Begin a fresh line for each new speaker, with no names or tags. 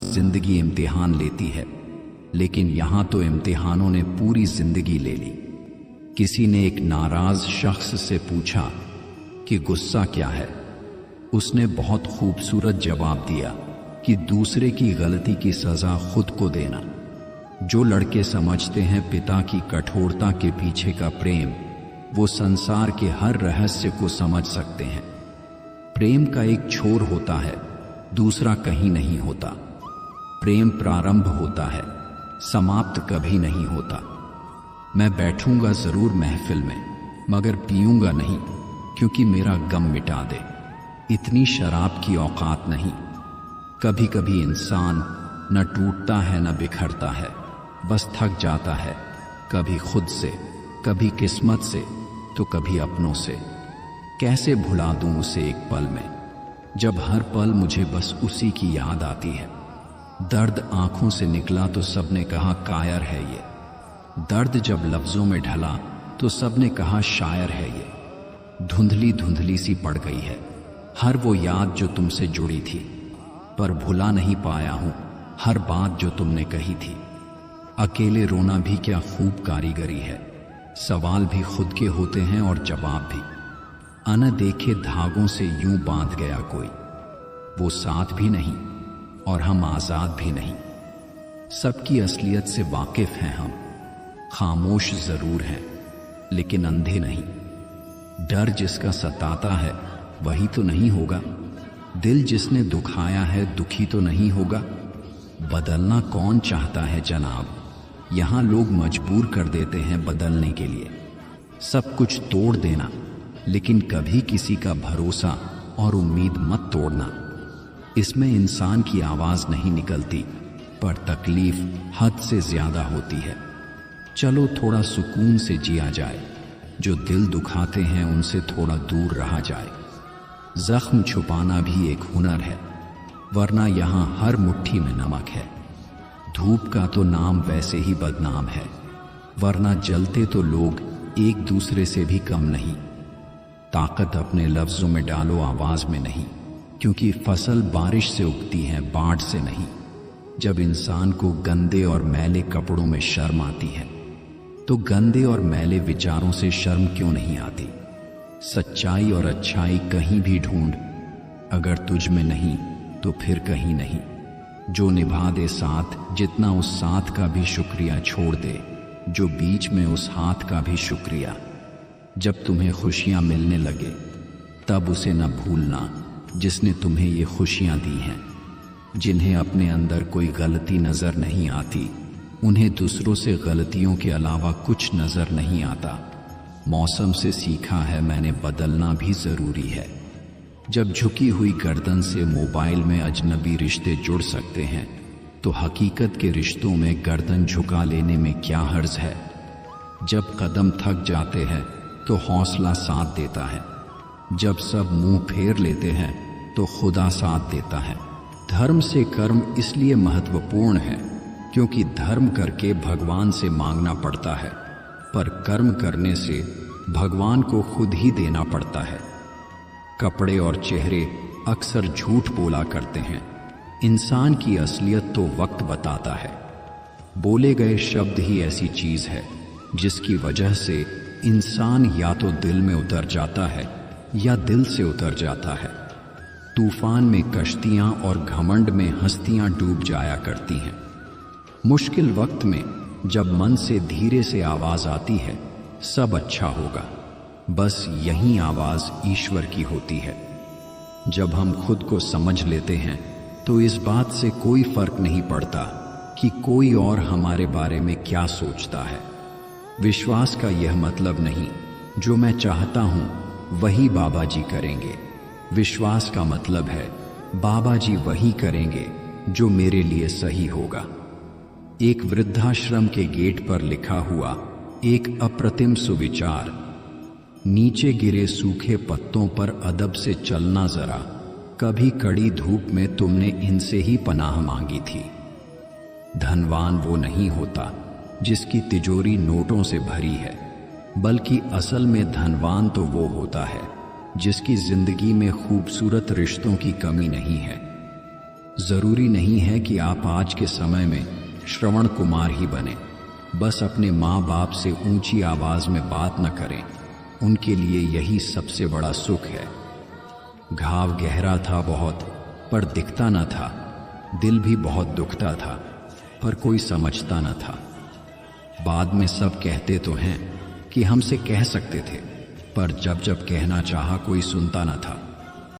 जिंदगी इम्तिहान लेती है, लेकिन यहां तो इम्तिहानों ने पूरी जिंदगी ले ली। किसी ने एक नाराज शख्स से पूछा कि गुस्सा क्या है। उसने बहुत खूबसूरत जवाब दिया कि दूसरे की गलती की सजा खुद को देना। जो लड़के समझते हैं पिता की कठोरता के पीछे का प्रेम, वो संसार के हर रहस्य को समझ सकते हैं। प्रेम का एक छोर होता है, दूसरा कहीं नहीं होता। प्रेम प्रारंभ होता है, समाप्त कभी नहीं होता। मैं बैठूंगा जरूर महफिल में, मगर पीऊंगा नहीं, क्योंकि मेरा गम मिटा दे। इतनी शराब की औकात नहीं। कभी कभी इंसान न टूटता है न बिखरता है, बस थक जाता है, कभी खुद से, कभी किस्मत से, तो कभी अपनों से। कैसे भुला दूं उसे एक पल में, जब हर पल मुझे बस उसी की याद आती है। दर्द आंखों से निकला तो सबने कहा कायर है ये। दर्द जब लफ्जों में ढला तो सबने कहा शायर है ये। धुंधली धुंधली सी पड़ गई है हर वो याद जो तुमसे जुड़ी थी, पर भुला नहीं पाया हूं हर बात जो तुमने कही थी। अकेले रोना भी क्या खूब कारीगरी है, सवाल भी खुद के होते हैं और जवाब भी। अनदेखे धागों से यूं बांध गया कोई, वो साथ भी नहीं और हम आजाद भी नहीं। सबकी असलियत से वाकिफ हैं हम, खामोश जरूर हैं लेकिन अंधे नहीं। डर जिसका सताता है वही तो नहीं होगा, दिल जिसने दुखाया है दुखी तो नहीं होगा। बदलना कौन चाहता है जनाब, यहां लोग मजबूर कर देते हैं बदलने के लिए। सब कुछ तोड़ देना, लेकिन कभी किसी का भरोसा और उम्मीद मत तोड़ना। इसमें इंसान की आवाज नहीं निकलती, पर तकलीफ हद से ज्यादा होती है। चलो थोड़ा सुकून से जिया जाए, जो दिल दुखाते हैं उनसे थोड़ा दूर रहा जाए। जख्म छुपाना भी एक हुनर है, वरना यहां हर मुट्ठी में नमक है। धूप का तो नाम वैसे ही बदनाम है, वरना जलते तो लोग एक दूसरे से भी कम नहीं। ताकत अपने लफ्जों में डालो, आवाज में नहीं, क्योंकि फसल बारिश से उगती है, बाढ़ से नहीं। जब इंसान को गंदे और मैले कपड़ों में शर्म आती है, तो गंदे और मैले विचारों से शर्म क्यों नहीं आती। सच्चाई और अच्छाई कहीं भी ढूंढ, अगर तुझ में नहीं तो फिर कहीं नहीं। जो निभा दे साथ, जितना उस साथ का भी शुक्रिया छोड़ दे, जो बीच में उस हाथ का भी शुक्रिया। जब तुम्हें खुशियां मिलने लगे, तब उसे न भूलना जिसने तुम्हें ये खुशियां दी हैं। जिन्हें अपने अंदर कोई गलती नजर नहीं आती, उन्हें दूसरों से गलतियों के अलावा कुछ नजर नहीं आता। मौसम से सीखा है मैंने, बदलना भी जरूरी है। जब झुकी हुई गर्दन से मोबाइल में अजनबी रिश्ते जुड़ सकते हैं, तो हकीकत के रिश्तों में गर्दन झुका लेने में क्या हर्ज है। जब कदम थक जाते हैं तो हौसला साथ देता है। जब सब मुंह फेर लेते हैं तो खुदा साथ देता है। धर्म से कर्म इसलिए महत्वपूर्ण है क्योंकि धर्म करके भगवान से मांगना पड़ता है, पर कर्म करने से भगवान को खुद ही देना पड़ता है। कपड़े और चेहरे अक्सर झूठ बोला करते हैं, इंसान की असलियत तो वक्त बताता है। बोले गए शब्द ही ऐसी चीज है जिसकी वजह से इंसान या तो दिल में उतर जाता है या दिल से उतर जाता है। तूफान में कश्तियां और घमंड में हस्तियां डूब जाया करती हैं। मुश्किल वक्त में जब मन से धीरे से आवाज आती है, सब अच्छा होगा, बस यही आवाज ईश्वर की होती है। जब हम खुद को समझ लेते हैं तो इस बात से कोई फर्क नहीं पड़ता कि कोई और हमारे बारे में क्या सोचता है। विश्वास का यह मतलब नहीं जो मैं चाहता हूं वही बाबा जी करेंगे। विश्वास का मतलब है बाबा जी वही करेंगे जो मेरे लिए सही होगा। एक वृद्धाश्रम के गेट पर लिखा हुआ एक अप्रतिम सुविचार, नीचे गिरे सूखे पत्तों पर अदब से चलना जरा, कभी कड़ी धूप में तुमने इनसे ही पनाह मांगी थी। धनवान वो नहीं होता जिसकी तिजोरी नोटों से भरी है, बल्कि असल में धनवान तो वो होता है जिसकी जिंदगी में खूबसूरत रिश्तों की कमी नहीं है। जरूरी नहीं है कि आप आज के समय में श्रवण कुमार ही बने। बस अपने माँ बाप से ऊंची आवाज में बात न करें, उनके लिए यही सबसे बड़ा सुख है। घाव गहरा था बहुत, पर दिखता न था। दिल भी बहुत दुखता था, पर कोई समझता न था। बाद में सब कहते तो हैं कि हमसे कह सकते थे, पर जब जब कहना चाहा कोई सुनता न था।